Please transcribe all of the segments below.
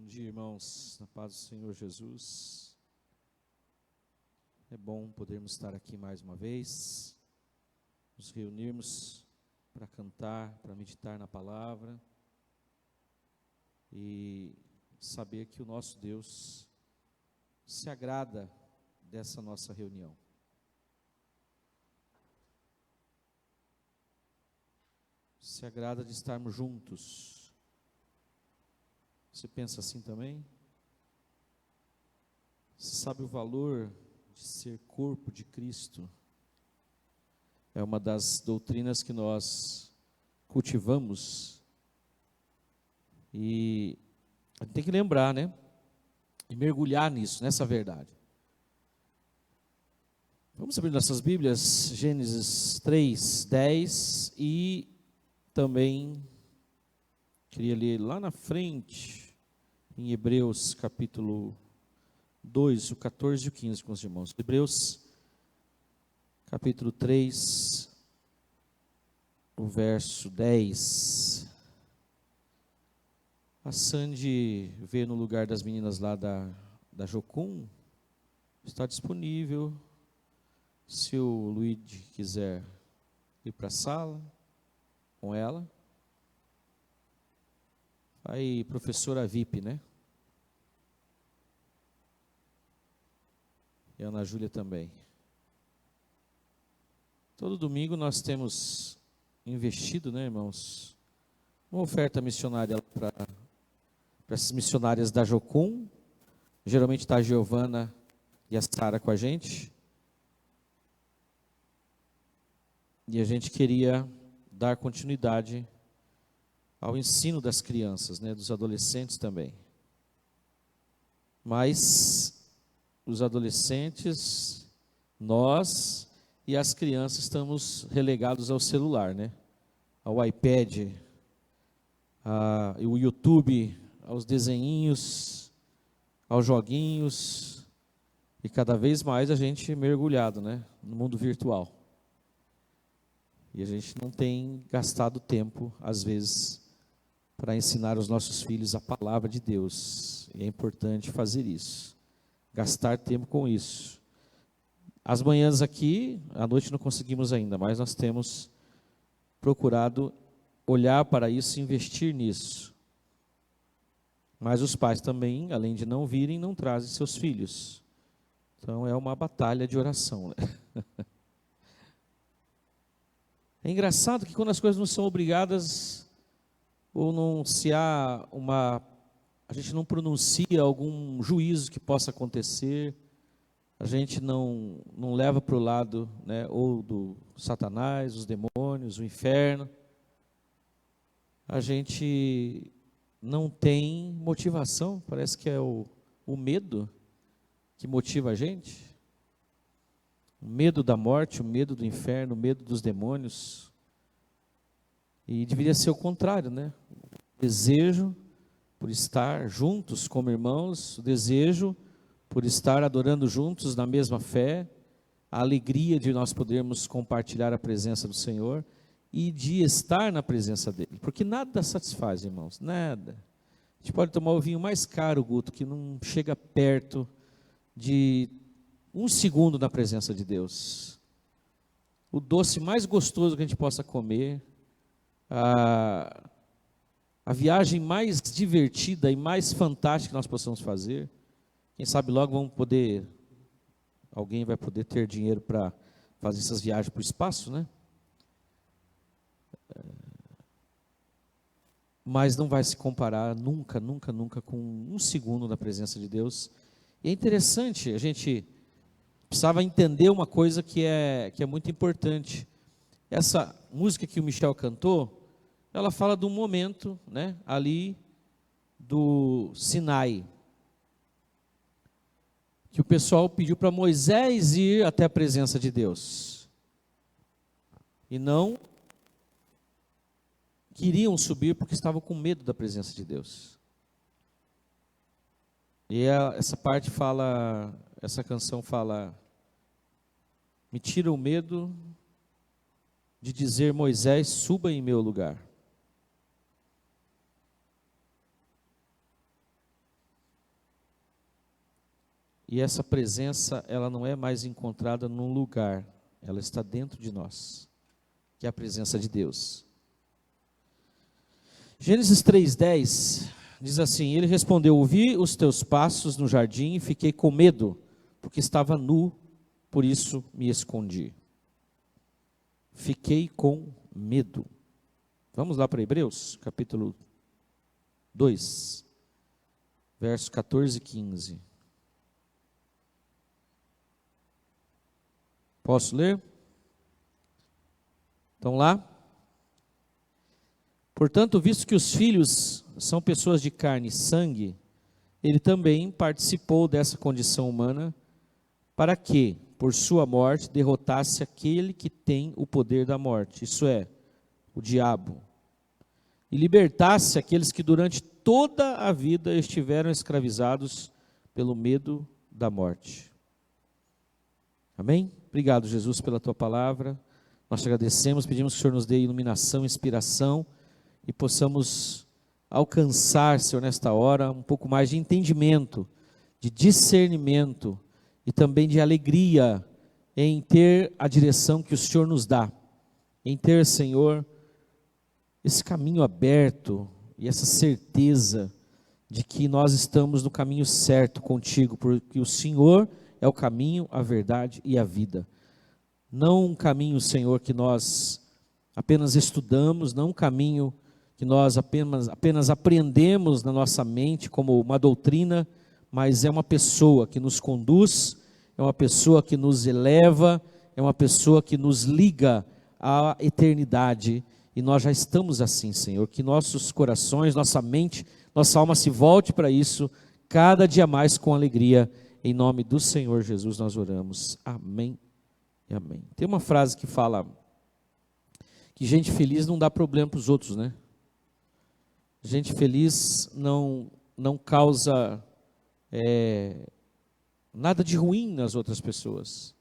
Bom dia, irmãos, na paz do Senhor Jesus. É bom podermos estar aqui mais uma vez, nos reunirmos para cantar, para meditar na palavra e saber que o nosso Deus se agrada dessa nossa reunião. Se agrada de estarmos juntos. Você pensa assim também? Você sabe o valor de ser corpo de Cristo? É uma das doutrinas que nós cultivamos e a gente tem que lembrar, né? E mergulhar nisso, nessa verdade. Vamos abrir nossas Bíblias, Gênesis 3, 10 e também queria ler lá na frente, em Hebreus capítulo 2, o 14 e o 15 com os irmãos. Hebreus capítulo 3, o verso 10. A Sandy veio no lugar das meninas lá da Jocum, está disponível. Se o Luigi quiser ir para a sala com ela. Aí, professora VIP, né? E a Ana Júlia também. Todo domingo nós temos investido, né, irmãos? Uma oferta missionária para essas missionárias da Jocum. Geralmente está a Giovana e a Sara com a gente. E a gente queria dar continuidade ao ensino das crianças, né, dos adolescentes também. Mas os adolescentes, nós e as crianças estamos relegados ao celular, né? Ao iPad, ao YouTube, aos desenhinhos, aos joguinhos, e cada vez mais a gente mergulhado, né, no mundo virtual. E a gente não tem gastado tempo, às vezes, para ensinar os nossos filhos a palavra de Deus. E é importante fazer isso, gastar tempo com isso. As manhãs aqui, à noite não conseguimos ainda, mas nós temos procurado olhar para isso e investir nisso. Mas os pais também, além de não virem, não trazem seus filhos. Então é uma batalha de oração, né? É engraçado que quando as coisas não são obrigadas, ou não se há a gente não pronuncia algum juízo que possa acontecer, a gente não leva para o lado, né, ou do Satanás, os demônios, o inferno, a gente não tem motivação, parece que é o medo que motiva a gente, o medo da morte, o medo do inferno, o medo dos demônios. E deveria ser o contrário, né? O desejo por estar juntos como irmãos, o desejo por estar adorando juntos na mesma fé, a alegria de nós podermos compartilhar a presença do Senhor e de estar na presença dEle. Porque nada satisfaz, irmãos, nada. A gente pode tomar o vinho mais caro, Guto, que não chega perto de um segundo na presença de Deus. O doce mais gostoso que a gente possa comer, a viagem mais divertida e mais fantástica que nós possamos fazer. Quem sabe logo alguém vai poder ter dinheiro para fazer essas viagens para o espaço, né? Mas não vai se comparar nunca, nunca, nunca com um segundo na presença de Deus. E é interessante, a gente precisava entender uma coisa que é muito importante. Essa música que o Michel cantou, ela fala de um momento, né, ali do Sinai, que o pessoal pediu para Moisés ir até a presença de Deus. E não queriam subir porque estavam com medo da presença de Deus. E essa parte fala, essa canção fala: me tira o medo de dizer, Moisés, suba em meu lugar. E essa presença, ela não é mais encontrada num lugar, ela está dentro de nós, que é a presença de Deus. Gênesis 3:10 diz assim: ele respondeu: ouvi os teus passos no jardim e fiquei com medo, porque estava nu, por isso me escondi. Fiquei com medo. Vamos lá para Hebreus, capítulo 2, versos 14 e 15. Posso ler? Então lá. Portanto, visto que os filhos são pessoas de carne e sangue, ele também participou dessa condição humana, para que, por sua morte, derrotasse aquele que tem o poder da morte, isso é, o diabo, e libertasse aqueles que durante toda a vida estiveram escravizados pelo medo da morte. Amém? Obrigado, Jesus, pela tua palavra. Nós te agradecemos, pedimos que o Senhor nos dê iluminação, inspiração, e possamos alcançar, Senhor, nesta hora, um pouco mais de entendimento, de discernimento e também de alegria em ter a direção que o Senhor nos dá, em ter, Senhor, esse caminho aberto e essa certeza de que nós estamos no caminho certo contigo, porque o Senhor é o caminho, a verdade e a vida. Não um caminho, Senhor, que nós apenas estudamos, não um caminho que nós apenas aprendemos na nossa mente como uma doutrina, mas é uma pessoa que nos conduz, é uma pessoa que nos eleva, é uma pessoa que nos liga à eternidade, e nós já estamos assim, Senhor, que nossos corações, nossa mente, nossa alma se volte para isso, cada dia mais com alegria, em nome do Senhor Jesus nós oramos, amém e amém. Tem uma frase que fala que gente feliz não dá problema para os outros, né? Gente feliz não causa nada de ruim nas outras pessoas.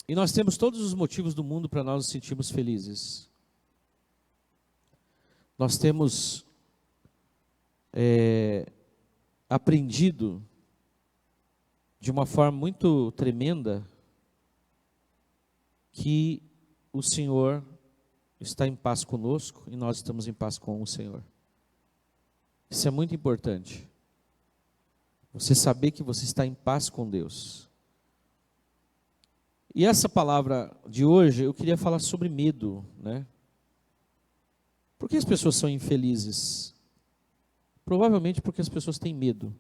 E nós temos todos os motivos do mundo para nós nos sentirmos felizes. Nós temos aprendido de uma forma muito tremenda que o Senhor está em paz conosco e nós estamos em paz com o Senhor. Isso é muito importante. Você saber que você está em paz com Deus. E essa palavra de hoje, eu queria falar sobre medo, né? Por que as pessoas são infelizes? Provavelmente porque as pessoas têm medo.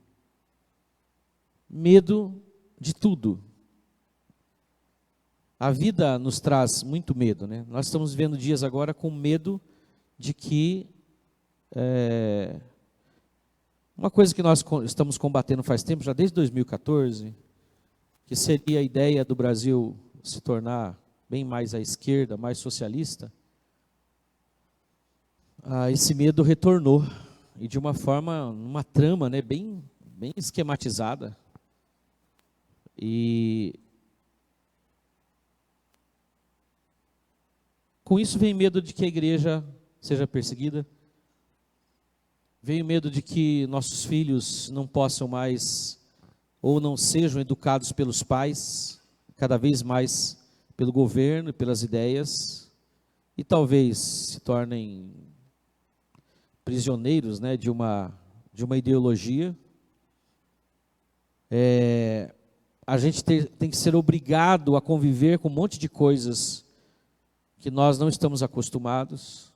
Medo de tudo. A vida nos traz muito medo, né? Nós estamos vivendo dias agora com medo de que uma coisa que nós estamos combatendo faz tempo, já desde 2014, que seria a ideia do Brasil se tornar bem mais à esquerda, mais socialista, esse medo retornou, e de uma forma, numa trama, né, bem esquematizada, e com isso vem medo de que a igreja seja perseguida, vem medo de que nossos filhos não possam mais, ou não sejam educados pelos pais, cada vez mais pelo governo e pelas ideias, e talvez se tornem prisioneiros, né, de uma ideologia. A gente tem que ser obrigado a conviver com um monte de coisas que nós não estamos acostumados.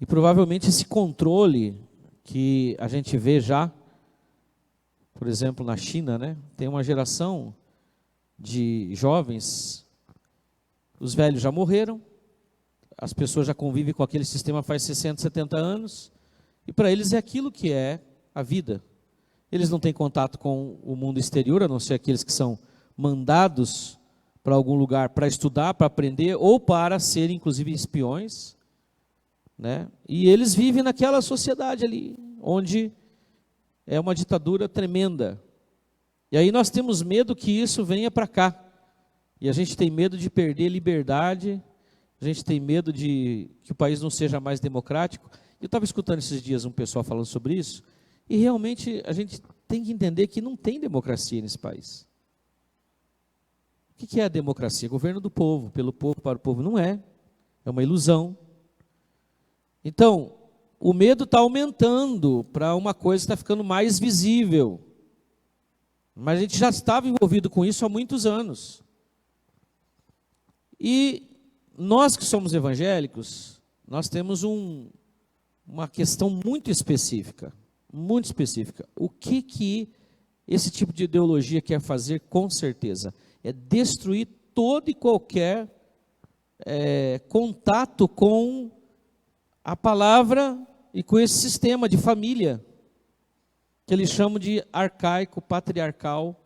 E provavelmente esse controle que a gente vê já, por exemplo, na China, né, tem uma geração de jovens, os velhos já morreram, as pessoas já convivem com aquele sistema faz 60, 70 anos, e para eles é aquilo que é a vida. Eles não têm contato com o mundo exterior, a não ser aqueles que são mandados para algum lugar para estudar, para aprender, ou para serem, inclusive, espiões, né? E eles vivem naquela sociedade ali, onde é uma ditadura tremenda. E aí nós temos medo que isso venha para cá. E a gente tem medo de perder liberdade, a gente tem medo de que o país não seja mais democrático. Eu estava escutando esses dias um pessoal falando sobre isso, e realmente a gente tem que entender que não tem democracia nesse país. O que é a democracia? Governo do povo, pelo povo, para o povo. Não é. É uma ilusão. Então, o medo está aumentando para uma coisa que está ficando mais visível. Mas a gente já estava envolvido com isso há muitos anos. E nós que somos evangélicos, nós temos uma questão muito específica. Muito específica. O que esse tipo de ideologia quer fazer, com certeza? É destruir todo e qualquer contato com a palavra e com esse sistema de família, que eles chamam de arcaico, patriarcal.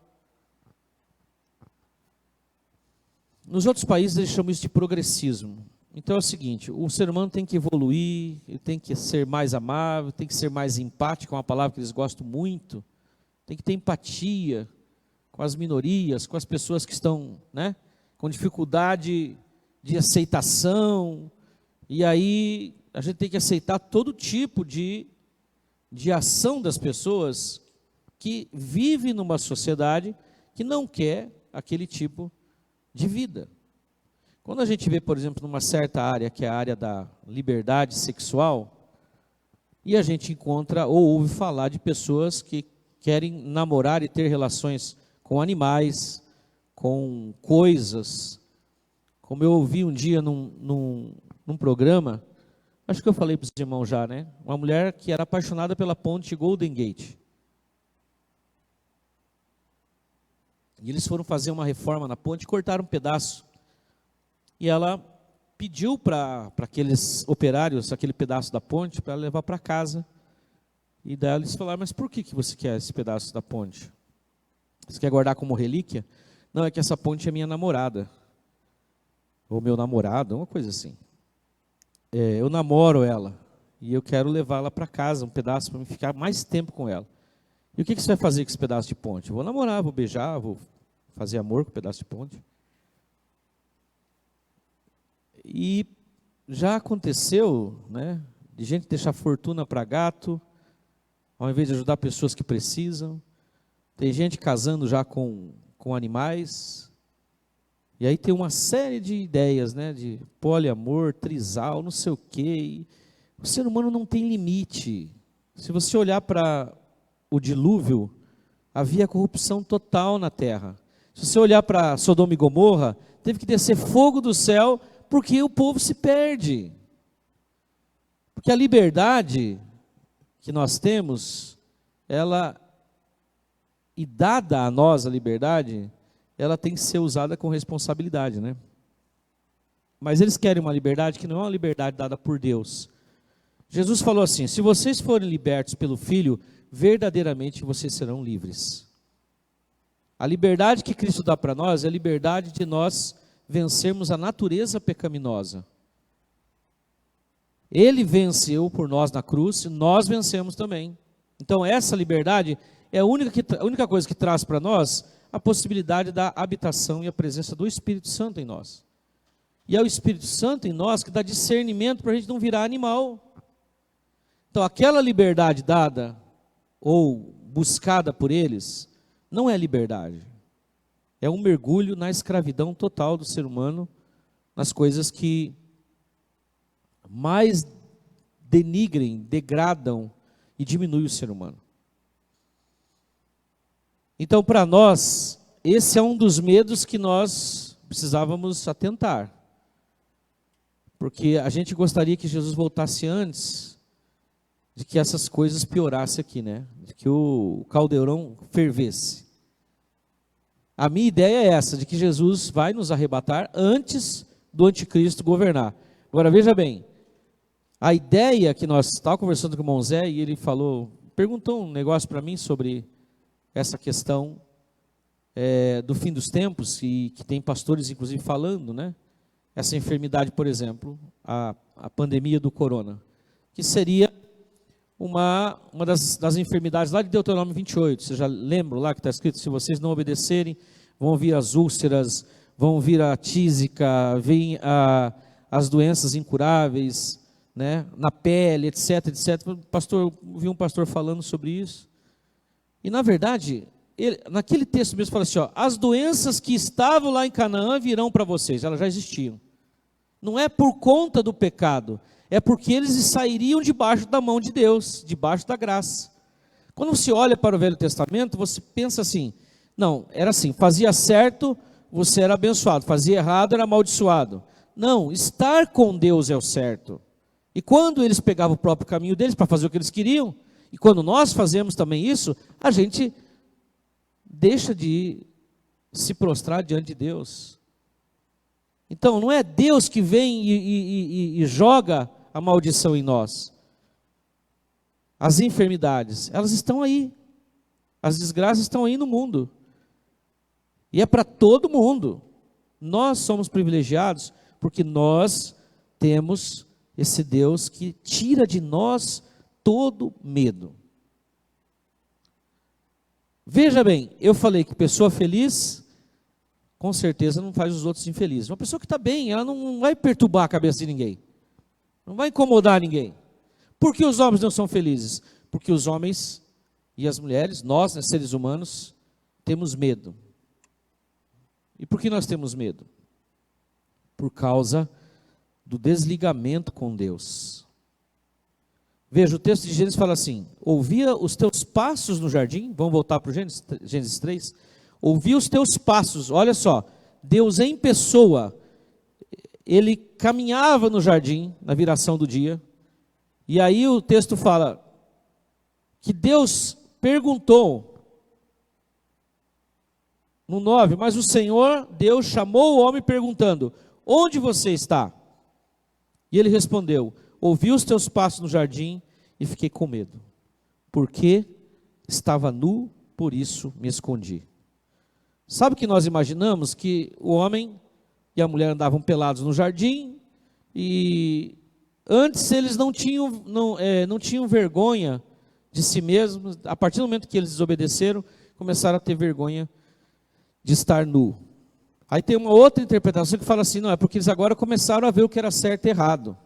Nos outros países eles chamam isso de progressismo. Então é o seguinte, o ser humano tem que evoluir, ele tem que ser mais amável, tem que ser mais empático, é uma palavra que eles gostam muito, tem que ter empatia com as minorias, com as pessoas que estão, né, com dificuldade de aceitação, e aí a gente tem que aceitar todo tipo de ação das pessoas que vivem numa sociedade que não quer aquele tipo de vida. Quando a gente vê, por exemplo, numa certa área, que é a área da liberdade sexual, e a gente encontra ou ouve falar de pessoas que querem namorar e ter relações com animais, com coisas, como eu ouvi um dia num programa, acho que eu falei para os irmãos já, né? Uma mulher que era apaixonada pela ponte Golden Gate. E eles foram fazer uma reforma na ponte e cortaram um pedaço. E ela pediu para aqueles operários, aquele pedaço da ponte, para levar para casa. E daí eles falaram, mas por que você quer esse pedaço da ponte? Você quer guardar como relíquia? Não, é que essa ponte é minha namorada. Ou meu namorado, uma coisa assim. Eu namoro ela. E eu quero levá-la para casa, um pedaço, para ficar mais tempo com ela. E o que você vai fazer com esse pedaço de ponte? Eu vou namorar, vou beijar, vou fazer amor com o pedaço de ponte. E já aconteceu, né, de gente deixar fortuna para gato, ao invés de ajudar pessoas que precisam. Tem gente casando já com animais. E aí tem uma série de ideias, né, de poliamor, trisal, não sei o quê. O ser humano não tem limite. Se você olhar para o dilúvio, havia corrupção total na terra. Se você olhar para Sodoma e Gomorra, teve que descer fogo do céu, porque o povo se perde. Porque a liberdade que nós temos, e dada a nós a liberdade, ela tem que ser usada com responsabilidade, né? Mas eles querem uma liberdade que não é uma liberdade dada por Deus. Jesus falou assim, se vocês forem libertos pelo Filho, verdadeiramente vocês serão livres. A liberdade que Cristo dá para nós é a liberdade de nós vencermos a natureza pecaminosa. Ele venceu por nós na cruz, e nós vencemos também. Então essa liberdade é a única coisa que traz para nós a possibilidade da habitação e a presença do Espírito Santo em nós. E é o Espírito Santo em nós que dá discernimento para a gente não virar animal. Então aquela liberdade dada ou buscada por eles não é liberdade. É um mergulho na escravidão total do ser humano, nas coisas que mais denigrem, degradam e diminuem o ser humano. Então, para nós, esse é um dos medos que nós precisávamos atentar. Porque a gente gostaria que Jesus voltasse antes de que essas coisas piorassem aqui, né? De que o caldeirão fervesse. A minha ideia é essa, de que Jesus vai nos arrebatar antes do anticristo governar. Agora, veja bem, a ideia que nós estávamos conversando com o irmão Zé, e ele perguntou um negócio para mim sobre essa questão do fim dos tempos, e que tem pastores, inclusive, falando, né? Essa enfermidade, por exemplo, a pandemia do corona, que seria uma das enfermidades lá de Deuteronômio 28, vocês já lembram lá que está escrito, se vocês não obedecerem, vão vir as úlceras, vão vir a tísica, vêm as doenças incuráveis, né, na pele, etc, etc. Pastor, vi um pastor falando sobre isso. E na verdade, naquele texto mesmo fala assim, ó, as doenças que estavam lá em Canaã virão para vocês, elas já existiam. Não é por conta do pecado, é porque eles sairiam debaixo da mão de Deus, debaixo da graça. Quando você olha para o Velho Testamento, você pensa assim, não, era assim, fazia certo, você era abençoado, fazia errado, era amaldiçoado. Não, estar com Deus é o certo. E quando eles pegavam o próprio caminho deles para fazer o que eles queriam, e quando nós fazemos também isso, a gente deixa de se prostrar diante de Deus. Então, não é Deus que vem e joga a maldição em nós. As enfermidades, elas estão aí. As desgraças estão aí no mundo. E é para todo mundo. Nós somos privilegiados porque nós temos esse Deus que tira de nós todo medo. Veja bem, eu falei que pessoa feliz, com certeza não faz os outros infelizes. Uma pessoa que está bem, ela não vai perturbar a cabeça de ninguém. Não vai incomodar ninguém. Por que os homens não são felizes? Porque os homens e as mulheres, nós, né, seres humanos, temos medo. E por que nós temos medo? Por causa do desligamento com Deus. Veja, o texto de Gênesis fala assim, ouvia os teus passos no jardim, vamos voltar para o Gênesis 3, ouvia os teus passos, olha só, Deus em pessoa, ele caminhava no jardim, na viração do dia, e aí o texto fala, que Deus perguntou, no 9, mas o Senhor, Deus, chamou o homem perguntando, onde você está? E ele respondeu, ouvi os teus passos no jardim e fiquei com medo, porque estava nu, por isso me escondi. Sabe o que nós imaginamos? Que o homem e a mulher andavam pelados no jardim, e antes eles não tinham vergonha de si mesmos, a partir do momento que eles desobedeceram, começaram a ter vergonha de estar nu. Aí tem uma outra interpretação que fala assim, não, é porque eles agora começaram a ver o que era certo e errado.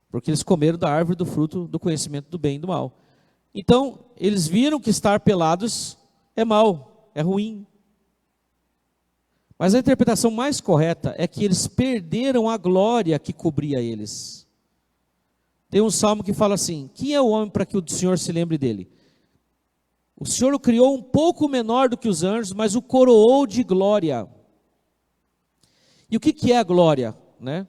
Porque eles comeram da árvore do fruto do conhecimento do bem e do mal. Então, eles viram que estar pelados é mal, é ruim. Mas a interpretação mais correta é que eles perderam a glória que cobria eles. Tem um salmo que fala assim, quem é o homem para que o Senhor se lembre dele? O Senhor o criou um pouco menor do que os anjos, mas o coroou de glória. E o que é a glória, né?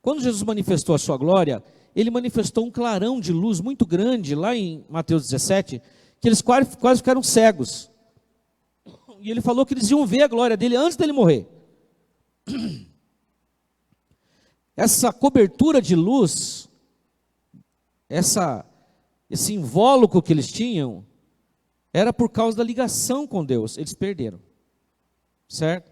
Quando Jesus manifestou a sua glória, ele manifestou um clarão de luz muito grande, lá em Mateus 17, que eles quase ficaram cegos. E ele falou que eles iam ver a glória dele antes dele morrer. Essa cobertura de luz, esse invólucro que eles tinham, era por causa da ligação com Deus. Eles perderam, certo?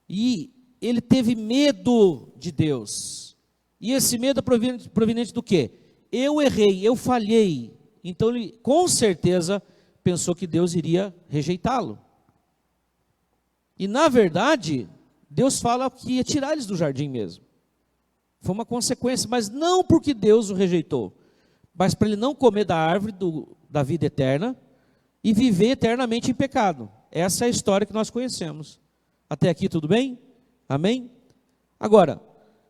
E ele teve medo de Deus. E esse medo é proveniente do quê? Eu errei, eu falhei. Então ele com certeza pensou que Deus iria rejeitá-lo. E na verdade, Deus fala que ia tirar eles do jardim mesmo. Foi uma consequência, mas não porque Deus o rejeitou, mas para ele não comer da árvore da vida eterna e viver eternamente em pecado. Essa é a história que nós conhecemos. Até aqui tudo bem? Amém? Agora,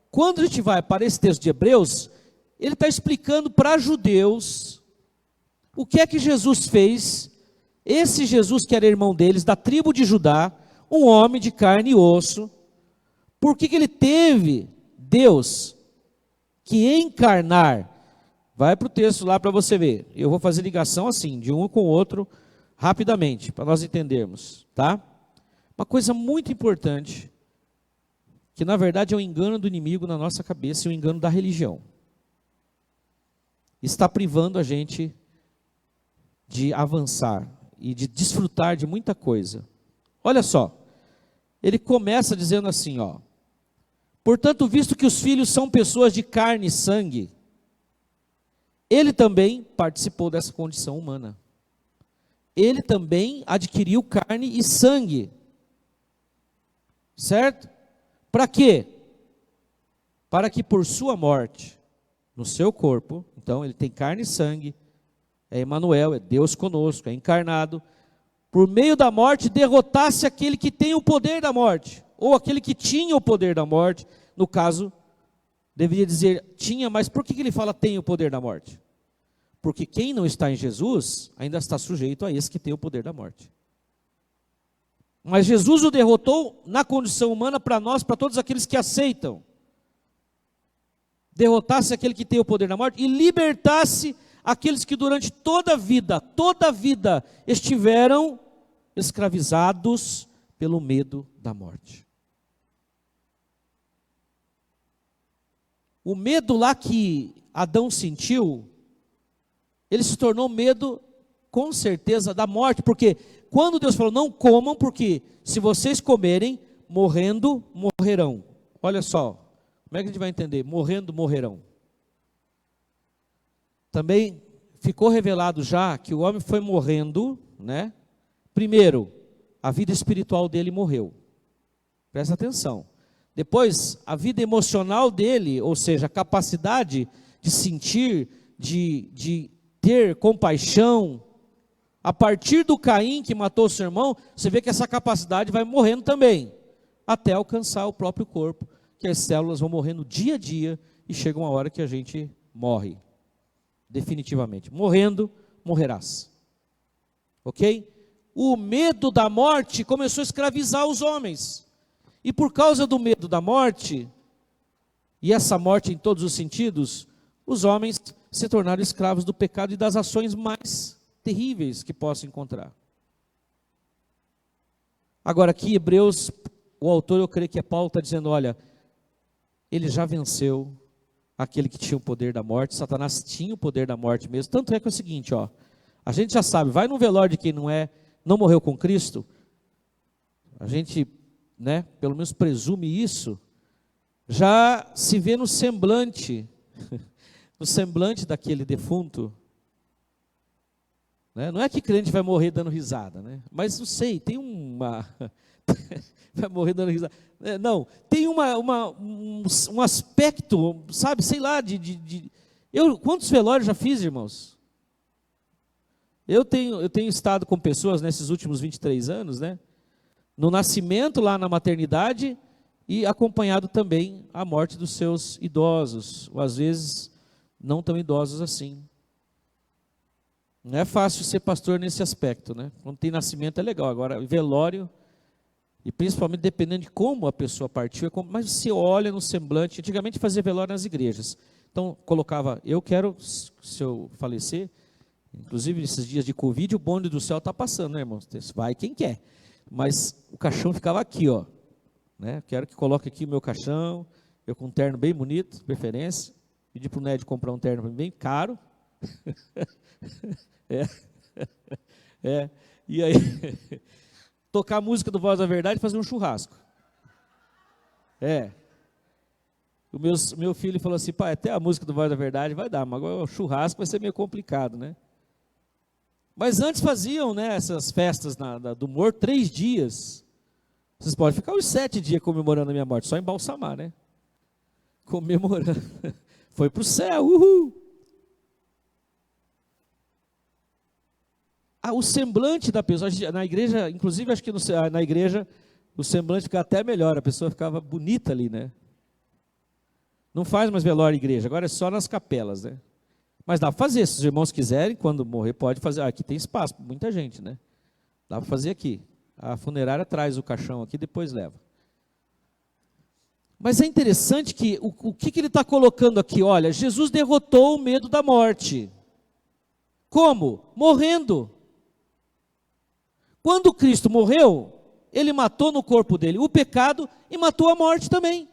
quando a gente vai para esse texto de Hebreus, ele está explicando para judeus o que é que Jesus fez. Esse Jesus que era irmão deles, da tribo de Judá, um homem de carne e osso, por que ele teve Deus que encarnar? Vai para o texto lá para você ver. Eu vou fazer ligação assim, de um com o outro, rapidamente, para nós entendermos, tá? Uma coisa muito importante, que na verdade é o engano do inimigo na nossa cabeça e o engano da religião. Está privando a gente de avançar e de desfrutar de muita coisa. Olha só, ele começa dizendo assim, ó, portanto, visto que os filhos são pessoas de carne e sangue, ele também participou dessa condição humana. Ele também adquiriu carne e sangue. Certo? Para quê? Para que por sua morte no seu corpo, então ele tem carne e sangue, é Emanuel, é Deus conosco, é encarnado, por meio da morte derrotasse aquele que tem o poder da morte, ou aquele que tinha o poder da morte, no caso, deveria dizer tinha, mas por que ele fala tem o poder da morte? Porque quem não está em Jesus, ainda está sujeito a esse que tem o poder da morte. Mas Jesus o derrotou na condição humana para nós, para todos aqueles que aceitam. Derrotasse aquele que tem o poder da morte e libertasse aqueles que durante toda a vida estiveram escravizados pelo medo da morte. O medo lá que Adão sentiu, ele se tornou medo, com certeza, da morte, porque quando Deus falou, não comam, porque se vocês comerem, morrendo, morrerão. Olha só, como é que a gente vai entender? Morrendo, morrerão. Também ficou revelado já que o homem foi morrendo, né? Primeiro, a vida espiritual dele morreu. Presta atenção. Depois, a vida emocional dele, ou seja, a capacidade de sentir, de ter compaixão, a partir do Caim que matou seu irmão, você vê que essa capacidade vai morrendo também, até alcançar o próprio corpo, que as células vão morrendo dia a dia, e chega uma hora que a gente morre, definitivamente. Morrendo, morrerás. Ok? O medo da morte começou a escravizar os homens. E por causa do medo da morte, e essa morte em todos os sentidos, os homens se tornaram escravos do pecado e das ações mais terríveis que possam encontrar. Agora aqui, Hebreus, o autor, eu creio que é Paulo, está dizendo, olha, ele já venceu aquele que tinha o poder da morte, Satanás tinha o poder da morte mesmo, tanto é que é o seguinte, ó, a gente já sabe, vai no velório de quem não morreu com Cristo, a gente, né, pelo menos presume isso, já se vê no semblante daquele defunto, né? Não é que crente vai morrer dando risada, né? Mas não sei, tem uma... vai morrer dando risada. Não, tem um aspecto, sabe, sei lá, quantos velórios já fiz, irmãos? Eu tenho estado com pessoas nesses últimos 23 anos, né? No nascimento, lá na maternidade, e acompanhado também a morte dos seus idosos, ou às vezes não tão idosos assim. Não é fácil ser pastor nesse aspecto, né? Quando tem nascimento é legal, agora velório, e principalmente dependendo de como a pessoa partiu, mas você olha no semblante, antigamente fazia velório nas igrejas, então colocava, eu quero, se eu falecer, inclusive nesses dias de Covid, o bonde do céu está passando, né, irmãos? Vai quem quer, mas o caixão ficava aqui, ó, né? Quero que coloque aqui o meu caixão, eu com um terno bem bonito, preferência, pedi para o Ned comprar um terno bem caro, e aí, tocar a música do Voz da Verdade e fazer um churrasco. O meu filho falou assim, pai, até a música do Voz da Verdade vai dar, mas agora o churrasco vai ser meio complicado, né? Mas antes faziam, né, essas festas do morto, 3 dias. Vocês podem ficar os 7 dias comemorando a minha morte, só embalsamar, né? Comemorando. Foi para o céu, uhul! O semblante da pessoa, na igreja, inclusive acho que na igreja, o semblante fica até melhor, a pessoa ficava bonita ali, né? Não faz mais velório em igreja, agora é só nas capelas, né? Mas dá para fazer, se os irmãos quiserem, quando morrer, pode fazer. Aqui tem espaço para muita gente, né? Dá para fazer aqui. A funerária traz o caixão aqui, depois leva. Mas é interessante que, o que ele está colocando aqui? Olha, Jesus derrotou o medo da morte. Como? Morrendo. Quando Cristo morreu, ele matou no corpo dele o pecado e matou a morte também.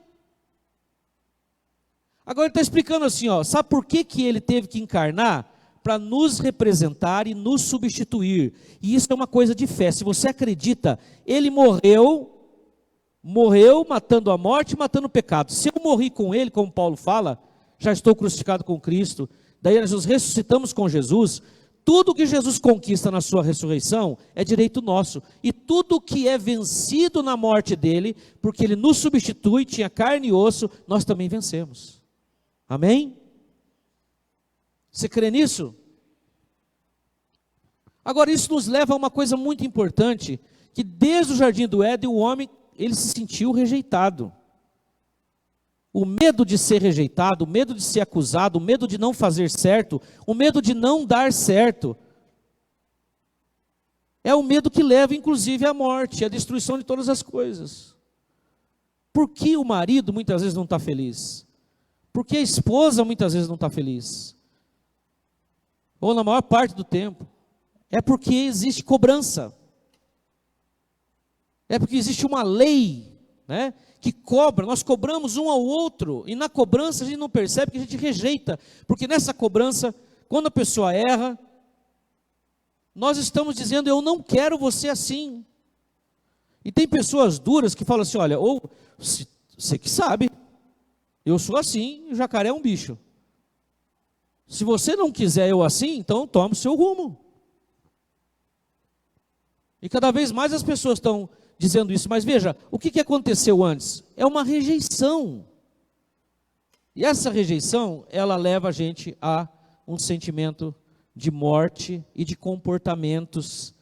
Agora ele está explicando assim, ó, sabe por que ele teve que encarnar? Para nos representar e nos substituir. E isso é uma coisa de fé. Se você acredita, ele morreu matando a morte e matando o pecado. Se eu morri com ele, como Paulo fala, já estou crucificado com Cristo, daí nós ressuscitamos com Jesus. Tudo que Jesus conquista na sua ressurreição é direito nosso. E tudo que é vencido na morte dele, porque ele nos substitui, tinha carne e osso, nós também vencemos. Amém? Você crê nisso? Agora, isso nos leva a uma coisa muito importante, que desde o jardim do Éden, o homem, ele se sentiu rejeitado. O medo de ser rejeitado, o medo de ser acusado, o medo de não fazer certo, o medo de não dar certo, é o medo que leva, inclusive, à morte, à destruição de todas as coisas. Por que o marido, muitas vezes, não está feliz? Por que a esposa, muitas vezes, não está feliz? Ou na maior parte do tempo. É porque existe cobrança. É porque existe uma lei, né, que cobra. Nós cobramos um ao outro, e na cobrança a gente não percebe que a gente rejeita. Porque nessa cobrança, quando a pessoa erra, nós estamos dizendo, eu não quero você assim. E tem pessoas duras que falam assim, olha, ou você que sabe, eu sou assim, o jacaré é um bicho. Se você não quiser eu assim, então tome o seu rumo. E cada vez mais as pessoas estão dizendo isso. Mas veja, o que aconteceu antes? É uma rejeição. E essa rejeição, ela leva a gente a um sentimento de morte e de comportamentos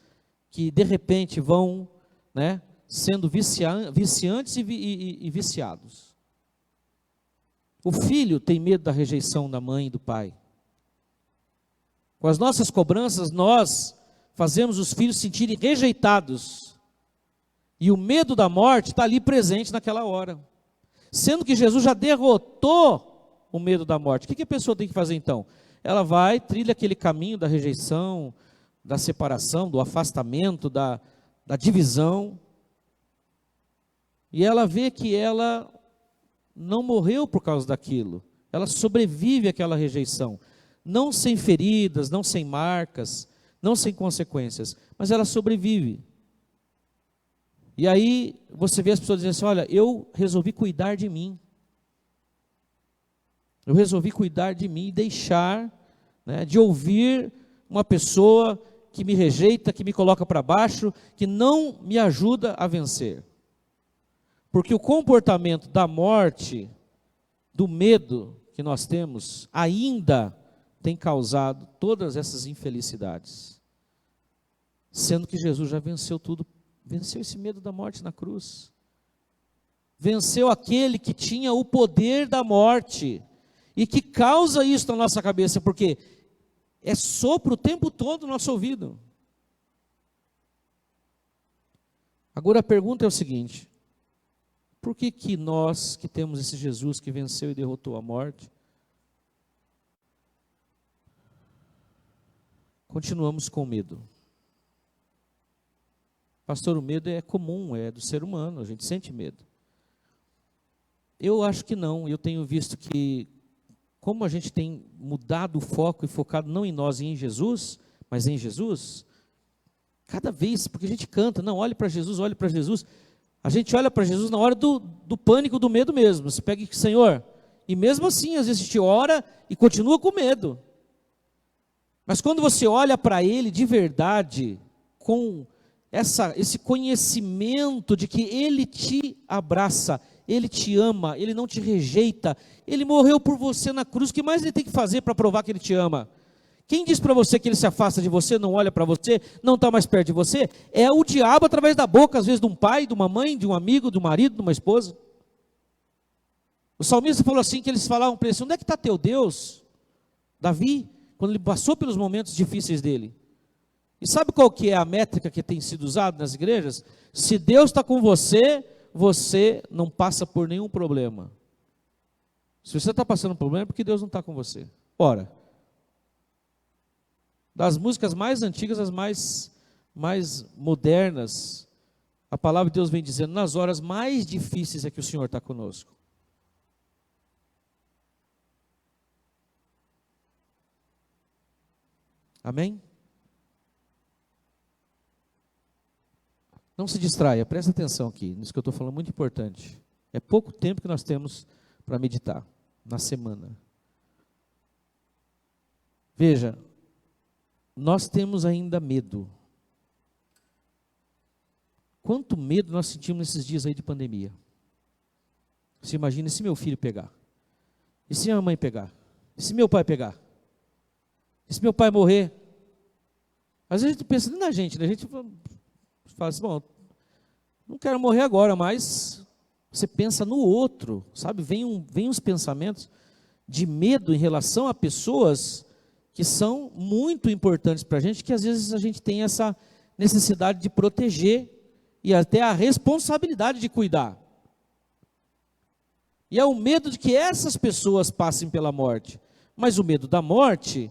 que de repente vão, né, sendo viciantes e viciados. O filho tem medo da rejeição da mãe e do pai. Com as nossas cobranças, nós fazemos os filhos se sentirem rejeitados. E o medo da morte está ali presente naquela hora. Sendo que Jesus já derrotou o medo da morte. O que a pessoa tem que fazer então? Ela vai, trilha aquele caminho da rejeição, da separação, do afastamento, da divisão. E ela vê que ela não morreu por causa daquilo. Ela sobrevive àquela rejeição. Não sem feridas, não sem marcas, não sem consequências, mas ela sobrevive. E aí você vê as pessoas dizendo assim, olha, eu resolvi cuidar de mim. Eu resolvi cuidar de mim e deixar, né, de ouvir uma pessoa que me rejeita, que me coloca para baixo, que não me ajuda a vencer. Porque o comportamento da morte, do medo que nós temos, ainda tem causado todas essas infelicidades. Sendo que Jesus já venceu tudo, venceu esse medo da morte na cruz. Venceu aquele que tinha o poder da morte e que causa isso na nossa cabeça, porque é sopro o tempo todo no nosso ouvido. Agora a pergunta é o seguinte: por que nós que temos esse Jesus que venceu e derrotou a morte, continuamos com medo? Pastor, o medo é comum, é do ser humano, a gente sente medo. Eu acho que não, eu tenho visto que, como a gente tem mudado o foco e focado não em nós e em Jesus, mas em Jesus, cada vez, porque a gente canta, não, olhe para Jesus, olhe para Jesus, a gente olha para Jesus na hora do pânico, do medo mesmo. Você pega e Senhor, e mesmo assim, às vezes a gente ora e continua com medo. Mas quando você olha para Ele de verdade, com esse conhecimento de que Ele te abraça, Ele te ama, Ele não te rejeita, Ele morreu por você na cruz, o que mais Ele tem que fazer para provar que Ele te ama? Quem diz para você que Ele se afasta de você, não olha para você, não está mais perto de você? É o diabo através da boca, às vezes de um pai, de uma mãe, de um amigo, de um marido, de uma esposa. O salmista falou assim, que eles falavam para ele, onde é que está teu Deus? Davi, quando ele passou pelos momentos difíceis dele. E sabe qual que é a métrica que tem sido usada nas igrejas? Se Deus está com você, você não passa por nenhum problema. Se você está passando por problema, é porque Deus não está com você. Ora, das músicas mais antigas às mais modernas, a palavra de Deus vem dizendo, nas horas mais difíceis é que o Senhor está conosco. Amém? Não se distraia, presta atenção aqui, nisso que eu estou falando, muito importante. É pouco tempo que nós temos para meditar, na semana. Veja, nós temos ainda medo. Quanto medo nós sentimos nesses dias aí de pandemia? Você imagina, e se meu filho pegar? E se minha mãe pegar? E se meu pai pegar? E se meu pai morrer? Às vezes a gente pensa nem na gente, né? A gente fala assim, bom, não quero morrer agora, mas você pensa no outro, sabe? Vem uns pensamentos de medo em relação a pessoas que são muito importantes para a gente, que às vezes a gente tem essa necessidade de proteger e até a responsabilidade de cuidar. E é o medo de que essas pessoas passem pela morte. Mas o medo da morte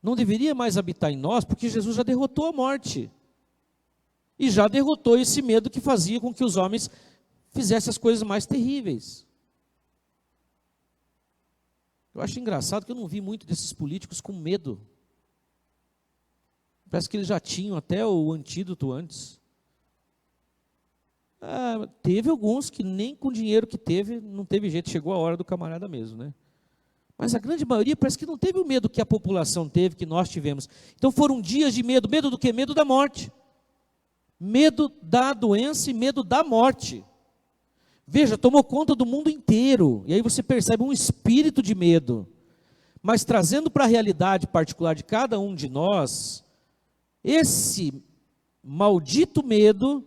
não deveria mais habitar em nós, porque Jesus já derrotou a morte. E já derrotou esse medo que fazia com que os homens fizessem as coisas mais terríveis. Eu acho engraçado que eu não vi muito desses políticos com medo. Parece que eles já tinham até o antídoto antes. Teve alguns que nem com o dinheiro que teve, não teve jeito, chegou a hora do camarada mesmo, né? Mas a grande maioria parece que não teve o medo que a população teve, que nós tivemos. Então foram dias de medo. Medo do quê? Medo da morte. Medo da doença e medo da morte. Veja, tomou conta do mundo inteiro. E aí você percebe um espírito de medo. Mas trazendo para a realidade particular de cada um de nós, esse maldito medo,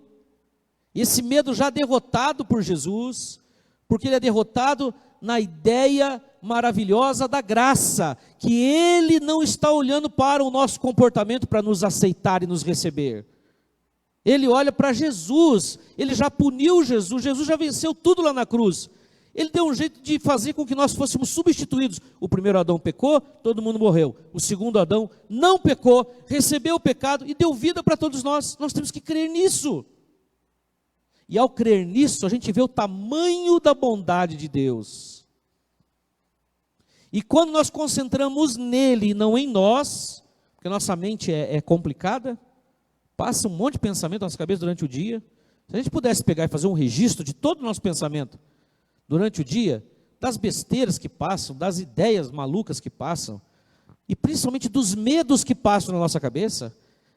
esse medo já derrotado por Jesus, porque ele é derrotado na ideia maravilhosa da graça, que ele não está olhando para o nosso comportamento para nos aceitar e nos receber. Ele olha para Jesus, ele já puniu Jesus já venceu tudo lá na cruz. Ele deu um jeito de fazer com que nós fôssemos substituídos. O primeiro Adão pecou, todo mundo morreu. O segundo Adão não pecou, recebeu o pecado e deu vida para todos nós. Nós temos que crer nisso. E ao crer nisso, a gente vê o tamanho da bondade de Deus. E quando nós concentramos nele e não em nós, porque a nossa mente é complicada, passa um monte de pensamento na nossa cabeça durante o dia. Se a gente pudesse pegar e fazer um registro de todo o nosso pensamento durante o dia, das besteiras que passam, das ideias malucas que passam, e principalmente dos medos que passam na nossa cabeça,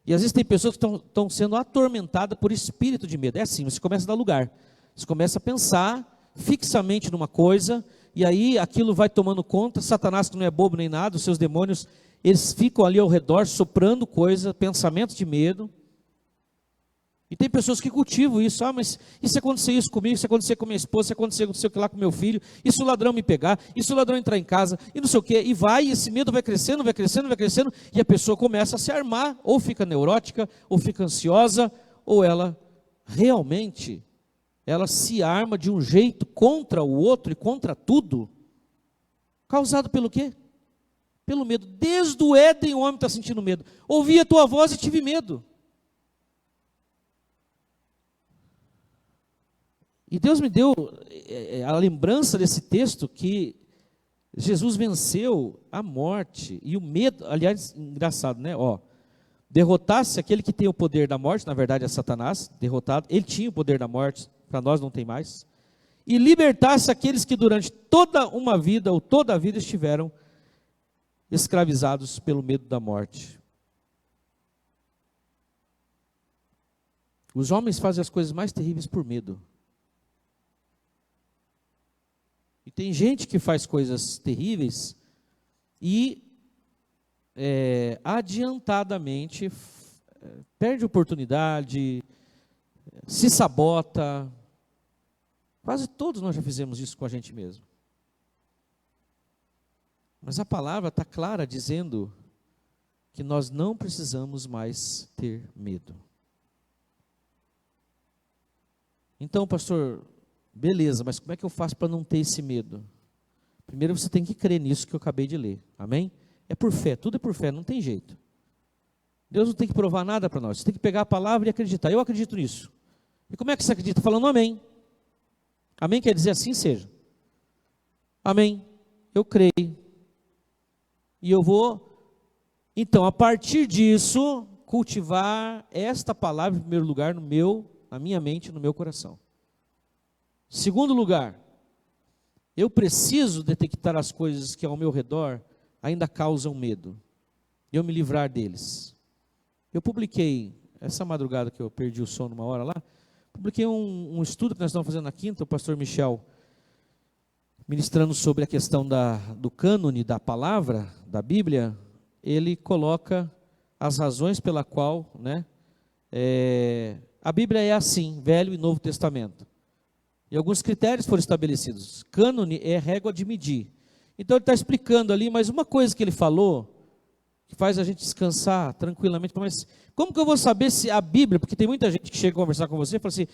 e às vezes tem pessoas que estão sendo atormentadas por espírito de medo. É assim, você começa a dar lugar, você começa a pensar fixamente numa coisa, e aí aquilo vai tomando conta. Satanás, que não é bobo nem nada, os seus demônios, eles ficam ali ao redor, soprando coisa, pensamentos de medo. E tem pessoas que cultivam isso. Mas e se acontecer isso comigo, se acontecer com minha esposa, se acontecer não sei o que lá com meu filho, e se o ladrão me pegar, e se o ladrão entrar em casa, e não sei o que, e esse medo vai crescendo, vai crescendo, vai crescendo, e a pessoa começa a se armar, ou fica neurótica, ou fica ansiosa, ou ela realmente, ela se arma de um jeito contra o outro e contra tudo, causado pelo quê? Pelo medo. Desde o Éden o homem está sentindo medo. Ouvi a tua voz e tive medo. E Deus me deu a lembrança desse texto que Jesus venceu a morte e o medo. Aliás, engraçado, né? Derrotasse aquele que tem o poder da morte, na verdade é Satanás, derrotado. Ele tinha o poder da morte, para nós não tem mais. E libertasse aqueles que durante toda uma vida ou toda a vida estiveram escravizados pelo medo da morte. Os homens fazem as coisas mais terríveis por medo. E tem gente que faz coisas terríveis e adiantadamente perde oportunidade, se sabota. Quase todos nós já fizemos isso com a gente mesmo. Mas a palavra está clara dizendo que nós não precisamos mais ter medo. Então, pastor, beleza, mas como é que eu faço para não ter esse medo? Primeiro você tem que crer nisso que eu acabei de ler, amém? É por fé, tudo é por fé, não tem jeito. Deus não tem que provar nada para nós, você tem que pegar a palavra e acreditar. Eu acredito nisso. E como é que você acredita? Falando amém. Amém quer dizer assim seja. Amém, eu creio. E eu vou, então, a partir disso, cultivar esta palavra em primeiro lugar na minha mente, no meu coração. Segundo lugar, eu preciso detectar as coisas que ao meu redor ainda causam medo, e eu me livrar deles. Eu publiquei, essa madrugada que eu perdi o sono uma hora lá, publiquei um estudo que nós estamos fazendo na quinta, o pastor Michel, ministrando sobre a questão do cânone da palavra, da Bíblia, ele coloca as razões pela qual, né, a Bíblia é assim, Velho e Novo Testamento. E alguns critérios foram estabelecidos. Cânone é régua de medir. Então ele está explicando ali, mas uma coisa que ele falou, que faz a gente descansar tranquilamente, mas como que eu vou saber se a Bíblia, porque tem muita gente que chega a conversar com você e fala assim,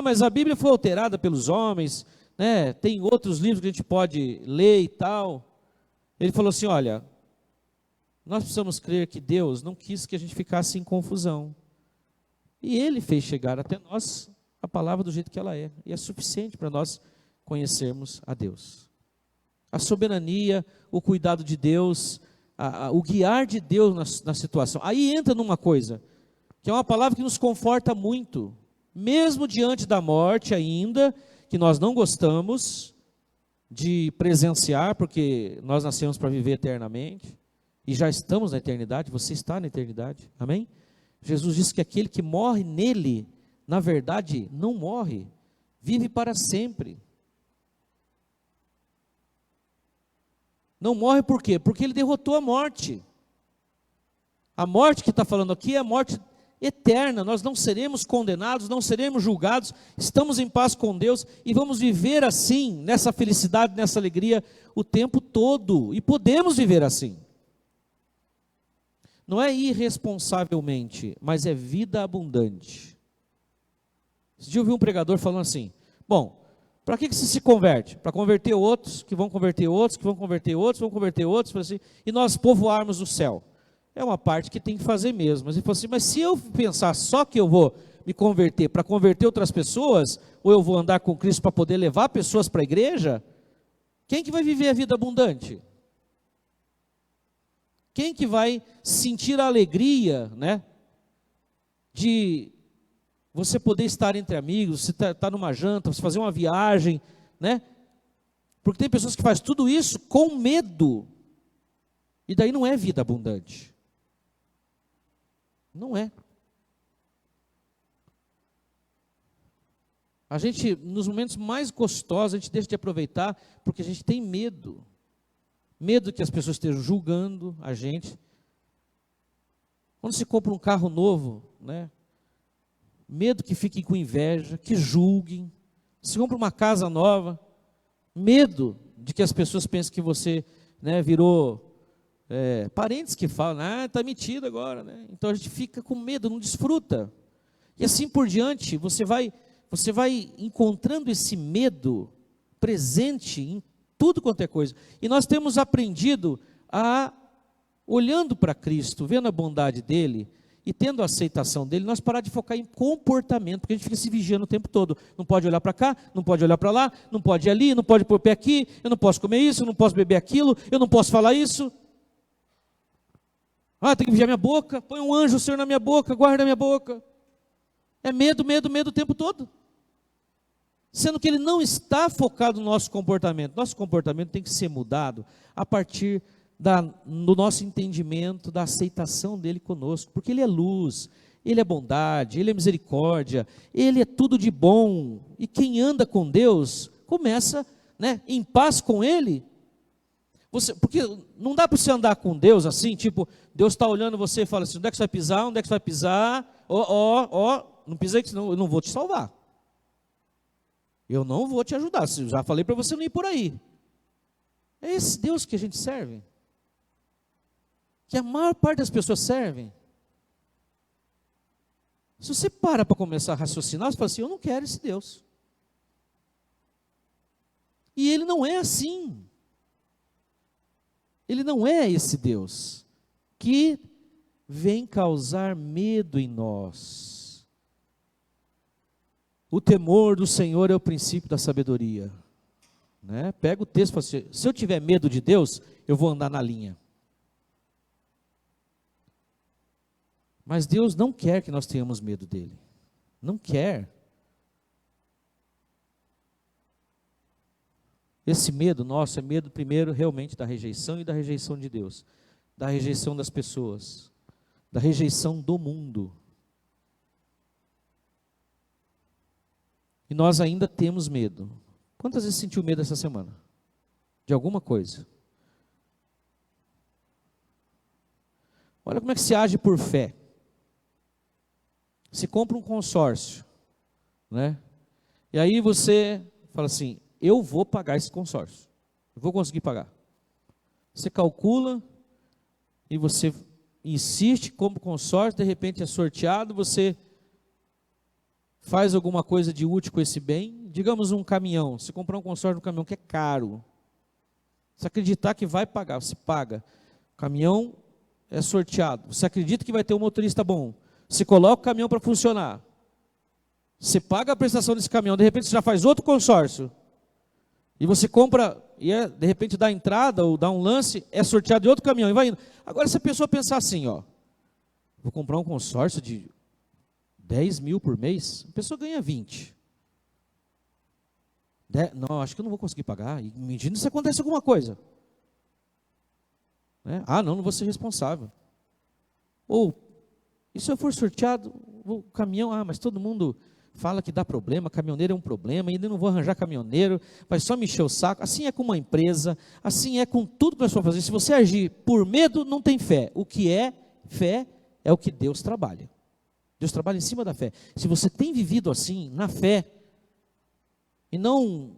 mas a Bíblia foi alterada pelos homens, né, tem outros livros que a gente pode ler e tal. Ele falou assim, olha, nós precisamos crer que Deus não quis que a gente ficasse em confusão. E Ele fez chegar até nós a palavra do jeito que ela é. E é suficiente para nós conhecermos a Deus. A soberania, o cuidado de Deus, o guiar de Deus na situação. Aí entra numa coisa, que é uma palavra que nos conforta muito. Mesmo diante da morte ainda, que nós não gostamos de presenciar, porque nós nascemos para viver eternamente. E já estamos na eternidade, você está na eternidade. Amém? Jesus disse que aquele que morre nele, na verdade, não morre, vive para sempre. Não morre por quê? Porque ele derrotou a morte. A morte que está falando aqui é a morte eterna. Nós não seremos condenados, não seremos julgados, estamos em paz com Deus e vamos viver assim, nessa felicidade, nessa alegria, o tempo todo. E podemos viver assim. Não é irresponsavelmente, mas é vida abundante. Esse dia eu vi um pregador falando assim, bom, para que você se converte? Para converter outros, que vão converter outros, que vão converter outros, vão converter outros, assim, e nós povoarmos o céu. É uma parte que tem que fazer mesmo. Mas ele falou assim, mas se eu pensar só que eu vou me converter para converter outras pessoas, ou eu vou andar com Cristo para poder levar pessoas para a igreja, quem que vai viver a vida abundante? Quem que vai sentir a alegria, né, de você poder estar entre amigos, você tá numa janta, você fazer uma viagem, né? Porque tem pessoas que fazem tudo isso com medo, e daí não é vida abundante. Não é. A gente, nos momentos mais gostosos, a gente deixa de aproveitar, porque a gente tem medo. Medo que as pessoas estejam julgando a gente. Quando se compra um carro novo, né? Medo que fiquem com inveja, que julguem. Se compra uma casa nova, medo de que as pessoas pensem que você, né, virou parentes que falam, está metido agora, né? Então a gente fica com medo, não desfruta. E assim por diante, você vai encontrando esse medo presente em tudo quanto é coisa. E nós temos aprendido olhando para Cristo, vendo a bondade dele e tendo a aceitação dele, nós parar de focar em comportamento, porque a gente fica se vigiando o tempo todo. Não pode olhar para cá, não pode olhar para lá, não pode ir ali, não pode pôr o pé aqui, eu não posso comer isso, eu não posso beber aquilo, eu não posso falar isso. Tem que vigiar minha boca, põe um anjo, Senhor, na minha boca, guarda a minha boca. É medo, medo, medo o tempo todo. Sendo que ele não está focado no nosso comportamento. Nosso comportamento tem que ser mudado a partir do nosso entendimento, da aceitação dele conosco. Porque ele é luz, ele é bondade, ele é misericórdia, ele é tudo de bom. E quem anda com Deus, começa, né, em paz com ele. Porque não dá para você andar com Deus assim, tipo, Deus está olhando você e fala assim, onde é que você vai pisar, onde é que você vai pisar? Não pisei que senão eu não vou te salvar. Eu não vou te ajudar, já falei para você não ir por aí. É esse Deus que a gente serve. Que a maior parte das pessoas servem. Se você para começar a raciocinar, você fala assim, eu não quero esse Deus. E ele não é assim. Ele não é esse Deus que vem causar medo em nós. O temor do Senhor é o princípio da sabedoria. Né? Pega o texto e fala assim, se eu tiver medo de Deus, eu vou andar na linha. Mas Deus não quer que nós tenhamos medo dele. Não quer. Esse medo nosso é medo primeiro realmente da rejeição e da rejeição de Deus. Da rejeição das pessoas. Da rejeição do mundo. E nós ainda temos medo. Quantas vezes sentiu medo essa semana? De alguma coisa? Olha como é que se age por fé. Se compra um consórcio, né? E aí você fala assim, eu vou pagar esse consórcio, eu vou conseguir pagar. Você calcula e você insiste, compra o consórcio, de repente é sorteado, você faz alguma coisa de útil com esse bem, digamos um caminhão, você comprar um consórcio de um caminhão que é caro, se acreditar que vai pagar, você paga, o caminhão é sorteado, você acredita que vai ter um motorista bom, você coloca o caminhão para funcionar, você paga a prestação desse caminhão, de repente você já faz outro consórcio, e você compra, e de repente dá entrada ou dá um lance, é sorteado de outro caminhão e vai indo. Agora se a pessoa pensar assim, ó, vou comprar um consórcio de 10 mil por mês, a pessoa ganha 20. Não, acho que eu não vou conseguir pagar, e imagina se acontece alguma coisa. Né? Não vou ser responsável. Ou, e se eu for sorteado, o caminhão, mas todo mundo fala que dá problema, caminhoneiro é um problema, ainda não vou arranjar caminhoneiro, vai só me encher o saco. Assim é com uma empresa, assim é com tudo que nós vamos fazer. Se você agir por medo, não tem fé. O que é fé é o que Deus trabalha. Deus trabalha em cima da fé. Se você tem vivido assim, na fé, e não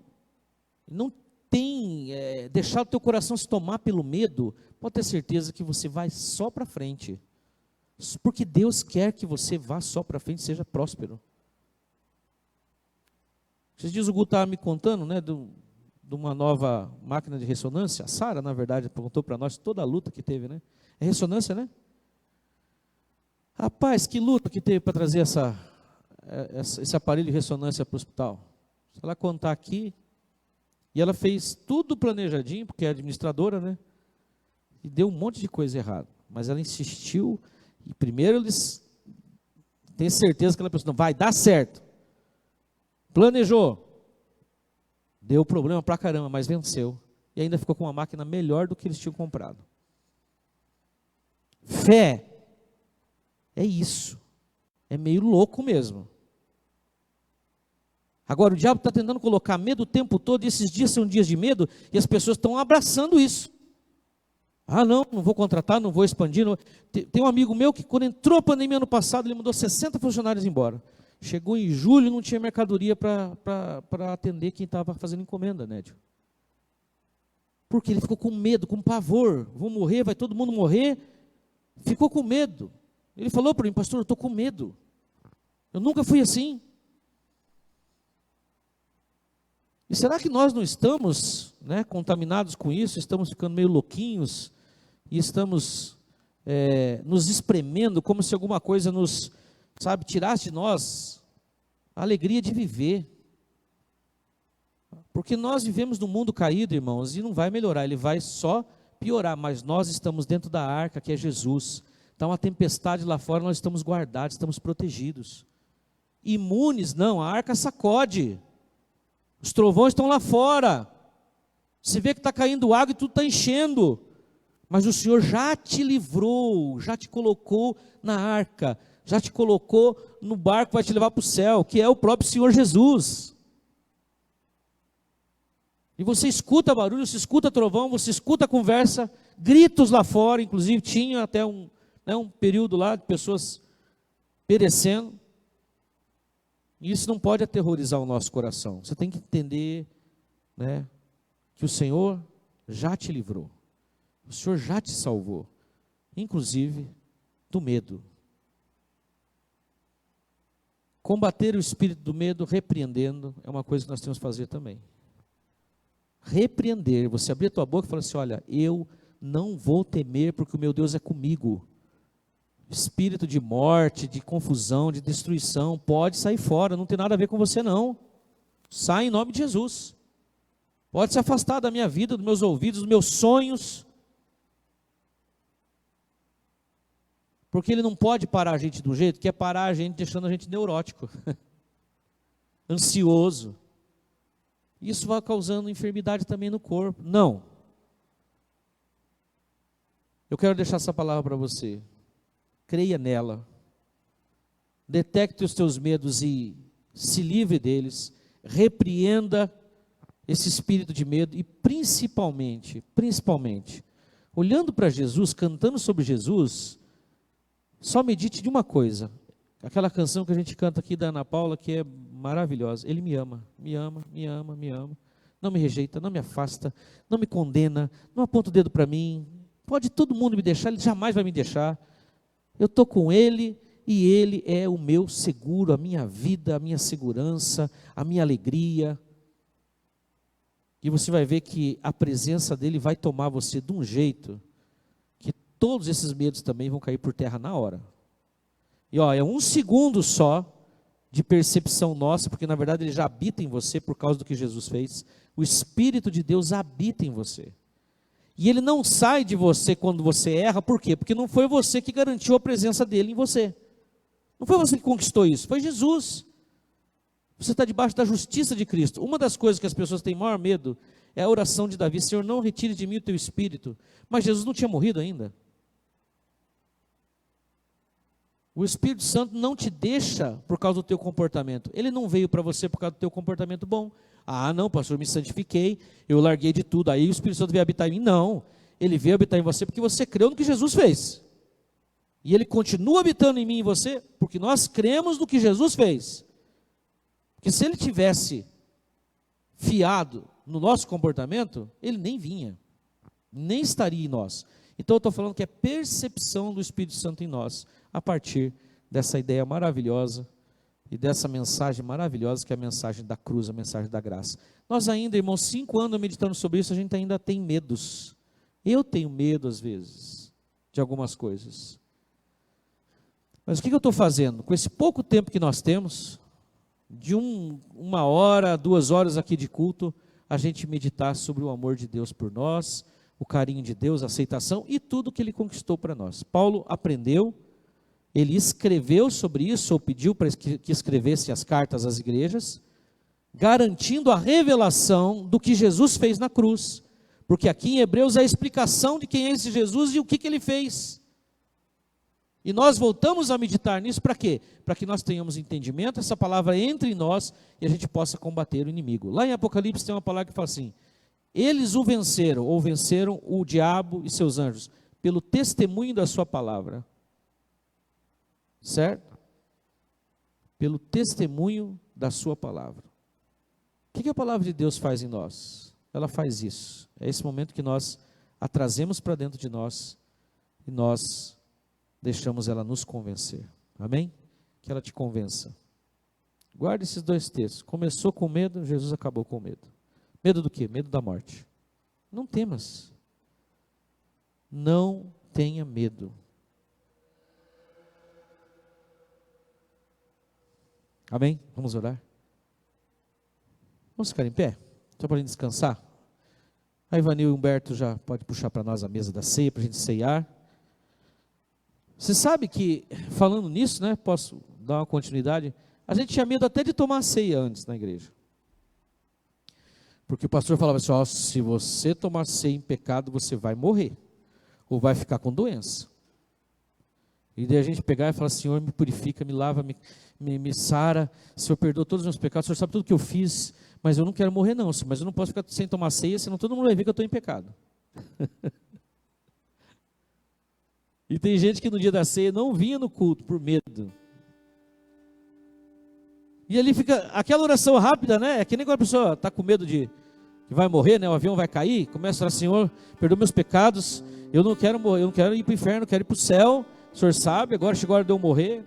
tem deixado o teu coração se tomar pelo medo, pode ter certeza que você vai só para frente. Porque Deus quer que você vá só para frente e seja próspero. Esses dias o Gu estava me contando, né, de uma nova máquina de ressonância. A Sara, na verdade, contou para nós toda a luta que teve, né? É ressonância, né? Rapaz, que luta que teve para trazer esse aparelho de ressonância para o hospital. Se ela contar aqui, e ela fez tudo planejadinho, porque é administradora, né? E deu um monte de coisa errada. Mas ela insistiu, e primeiro eles têm certeza que ela pensou, não, vai dar certo. Planejou, deu problema pra caramba, mas venceu. E ainda ficou com uma máquina melhor do que eles tinham comprado. Fé é isso. É meio louco mesmo. Agora o diabo está tentando colocar medo o tempo todo, e esses dias são dias de medo, e as pessoas estão abraçando isso. Não vou contratar, não vou expandir. Não. Tem um amigo meu que quando entrou a pandemia ano passado, ele mandou 60 funcionários embora. Chegou em julho e não tinha mercadoria para atender quem estava fazendo encomenda, Nédio. Porque ele ficou com medo, com pavor. Vou morrer, vai todo mundo morrer. Ficou com medo. Ele falou para mim, pastor, eu estou com medo. Eu nunca fui assim. E será que nós não estamos, né, contaminados com isso? Estamos ficando meio louquinhos e estamos nos espremendo como se alguma coisa nos, tirasse de nós a alegria de viver. Porque nós vivemos num mundo caído, irmãos, e não vai melhorar, ele vai só piorar, mas nós estamos dentro da arca, que é Jesus. Está uma tempestade lá fora, nós estamos guardados, estamos protegidos. Imunes, não, a arca sacode. Os trovões estão lá fora. Você vê que está caindo água e tudo está enchendo. Mas o Senhor já te livrou, já te colocou na arca, já te colocou no barco que vai te levar para o céu, que é o próprio Senhor Jesus. E você escuta barulho, você escuta trovão, você escuta conversa, gritos lá fora, inclusive tinha até um período lá de pessoas perecendo. E isso não pode aterrorizar o nosso coração. Você tem que entender, né, que o Senhor já te livrou. O Senhor já te salvou, inclusive do medo. Combater o espírito do medo repreendendo é uma coisa que nós temos que fazer também. Repreender, você abrir a tua boca e falar assim, olha, eu não vou temer porque o meu Deus é comigo. Espírito de morte, de confusão, de destruição, pode sair fora, não tem nada a ver com você não. Sai em nome de Jesus. Pode se afastar da minha vida, dos meus ouvidos, dos meus sonhos. Porque ele não pode parar a gente do jeito que é parar a gente deixando a gente neurótico, ansioso. Isso vai causando enfermidade também no corpo. Não. Eu quero deixar essa palavra para você. Creia nela. Detecte os teus medos e se livre deles. Repreenda esse espírito de medo e principalmente, olhando para Jesus, cantando sobre Jesus, Só medite de uma coisa. Aquela canção que a gente canta aqui da Ana Paula, que é maravilhosa. Ele me ama, me ama, me ama, me ama. Não me rejeita, não me afasta, não me condena, não aponta o dedo para mim. Pode todo mundo me deixar, Ele jamais vai me deixar. Eu estou com Ele e Ele é o meu seguro, a minha vida, a minha segurança, a minha alegria. E você vai ver que a presença dEle vai tomar você de um jeito que todos esses medos também vão cair por terra na hora. E é 1 segundo só de percepção nossa, porque na verdade Ele já habita em você por causa do que Jesus fez. O Espírito de Deus habita em você. E Ele não sai de você quando você erra, por quê? Porque não foi você que garantiu a presença dEle em você. Não foi você que conquistou isso, foi Jesus. Você está debaixo da justiça de Cristo. Uma das coisas que as pessoas têm maior medo é a oração de Davi: Senhor, não retire de mim o teu Espírito. Mas Jesus não tinha morrido ainda. O Espírito Santo não te deixa por causa do teu comportamento. Ele não veio para você por causa do teu comportamento bom. Ah, não, pastor, me santifiquei, eu larguei de tudo, aí o Espírito Santo veio habitar em mim. Não, ele veio habitar em você porque você creu no que Jesus fez. E ele continua habitando em mim e em você porque nós cremos no que Jesus fez. Porque se ele tivesse fiado no nosso comportamento, ele nem vinha, nem estaria em nós. Então eu estou falando que é percepção do Espírito Santo em nós, a partir dessa ideia maravilhosa e dessa mensagem maravilhosa que é a mensagem da cruz, a mensagem da graça. Nós ainda, irmãos, 5 anos meditando sobre isso, a gente ainda tem medos. Eu tenho medo às vezes de algumas coisas. Mas o que eu estou fazendo? Com esse pouco tempo que nós temos, de 1 hora, 2 horas aqui de culto, a gente meditar sobre o amor de Deus por nós, o carinho de Deus, a aceitação e tudo que Ele conquistou para nós. Paulo aprendeu, ele escreveu sobre isso, ou pediu para que escrevesse as cartas às igrejas, garantindo a revelação do que Jesus fez na cruz. Porque aqui em Hebreus é a explicação de quem é esse Jesus e o que Ele fez. E nós voltamos a meditar nisso para quê? Para que nós tenhamos entendimento, essa palavra entre em nós e a gente possa combater o inimigo. Lá em Apocalipse tem uma palavra que fala assim: eles o venceram, ou venceram o diabo e seus anjos, pelo testemunho da sua palavra. Certo? Pelo testemunho da sua palavra. O que a palavra de Deus faz em nós? Ela faz isso. É esse momento que nós a trazemos para dentro de nós e nós deixamos ela nos convencer. Amém? Que ela te convença. Guarde esses 2 textos. Começou com medo, Jesus acabou com medo. Medo do quê? Medo da morte. Não temas. Não tenha medo. Amém? Vamos orar? Vamos ficar em pé? Só para a gente descansar? A Ivanil e o Humberto já pode puxar para nós a mesa da ceia, para a gente ceiar. Você sabe que, falando nisso, né, posso dar uma continuidade, a gente tinha medo até de tomar a ceia antes na igreja. Porque o pastor falava assim: se você tomar ceia em pecado, você vai morrer, ou vai ficar com doença. E daí a gente pegar e falar: Senhor, me purifica, me lava, me sara, Senhor, perdoa todos os meus pecados, o Senhor sabe tudo que eu fiz, mas eu não quero morrer não, mas eu não posso ficar sem tomar ceia, senão todo mundo vai ver que eu estou em pecado. E tem gente que no dia da ceia não vinha no culto por medo. E ali fica aquela oração rápida, né? É que nem quando a pessoa está com medo de que vai morrer, né? O avião vai cair, começa a falar: Senhor, perdoa meus pecados, eu não quero morrer, eu não quero ir para o inferno, eu quero ir para o céu, o Senhor sabe, agora chegou a hora de eu morrer.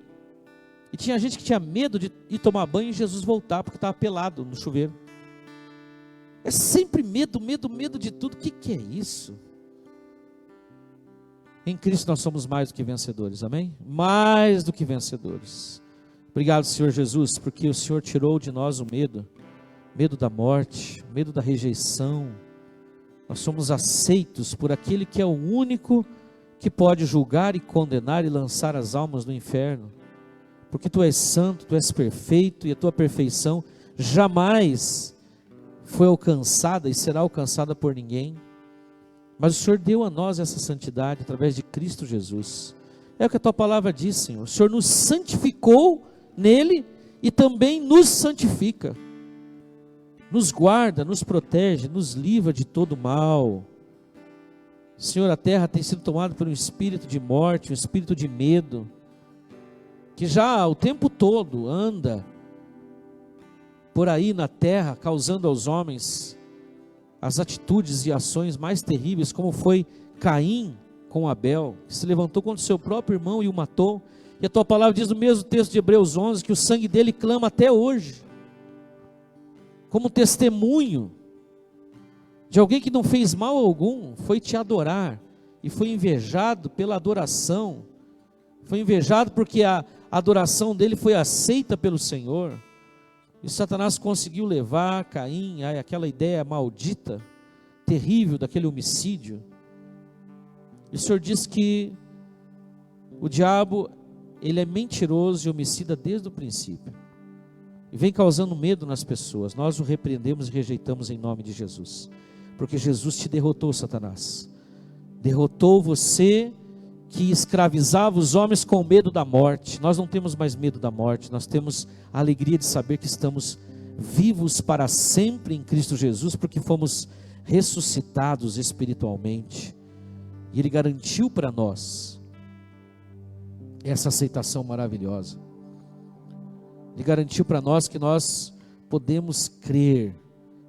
E tinha gente que tinha medo de ir tomar banho e Jesus voltar, porque estava pelado no chuveiro. É sempre medo, medo, medo de tudo. O que é isso? Em Cristo nós somos mais do que vencedores, amém? Mais do que vencedores. Obrigado, Senhor Jesus, porque o Senhor tirou de nós o medo. Medo da morte, medo da rejeição. Nós somos aceitos por aquele que é o único que pode julgar e condenar e lançar as almas no inferno. Porque Tu és santo, Tu és perfeito e a Tua perfeição jamais foi alcançada e será alcançada por ninguém. Mas o Senhor deu a nós essa santidade através de Cristo Jesus. É o que a Tua palavra diz, Senhor. O Senhor nos santificou nele e também nos santifica. Nos guarda, nos protege, nos livra de todo mal. Senhor, a terra tem sido tomada por um espírito de morte, um espírito de medo. que já o tempo todo anda por aí na terra, causando aos homens as atitudes e ações mais terríveis, como foi Caim com Abel, que se levantou contra o seu próprio irmão e o matou. E a tua palavra diz no mesmo texto de Hebreus 11, que o sangue dele clama até hoje, como testemunho de alguém que não fez mal algum, foi te adorar, e foi invejado pela adoração, foi invejado porque a adoração dele foi aceita pelo Senhor. E Satanás conseguiu levar Caim àquela ideia maldita, terrível daquele homicídio. E o Senhor diz que o diabo, ele é mentiroso e homicida desde o princípio, e vem causando medo nas pessoas. Nós o repreendemos e rejeitamos em nome de Jesus, porque Jesus te derrotou, Satanás. Derrotou você que escravizava os homens com medo da morte. Nós não temos mais medo da morte, nós temos a alegria de saber que estamos vivos para sempre em Cristo Jesus, porque fomos ressuscitados espiritualmente, e Ele garantiu para nós essa aceitação maravilhosa. Ele garantiu para nós que nós podemos crer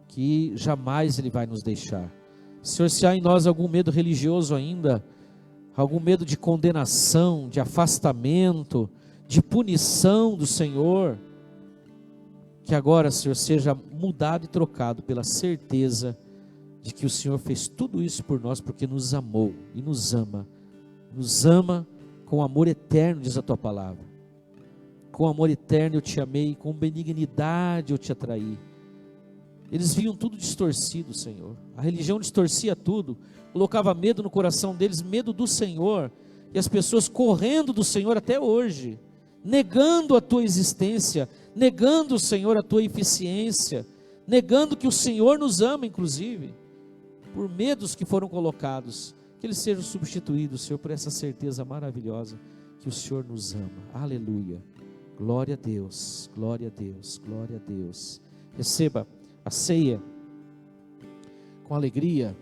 que jamais Ele vai nos deixar. Senhor, se há em nós algum medo religioso ainda, algum medo de condenação, de afastamento, de punição do Senhor, que agora, Senhor, seja mudado e trocado pela certeza de que o Senhor fez tudo isso por nós, porque nos amou e nos ama com amor eterno, diz a tua palavra. Com amor eterno eu te amei, com benignidade eu te atraí. Eles viam tudo distorcido, Senhor. A religião distorcia tudo, colocava medo no coração deles, medo do Senhor, e as pessoas correndo do Senhor até hoje, negando a tua existência, negando, Senhor, a tua eficiência, negando que o Senhor nos ama, inclusive, por medos que foram colocados. Que eles sejam substituídos, Senhor, por essa certeza maravilhosa que o Senhor nos ama. Aleluia. Glória a Deus, glória a Deus, glória a Deus. Receba a ceia com alegria.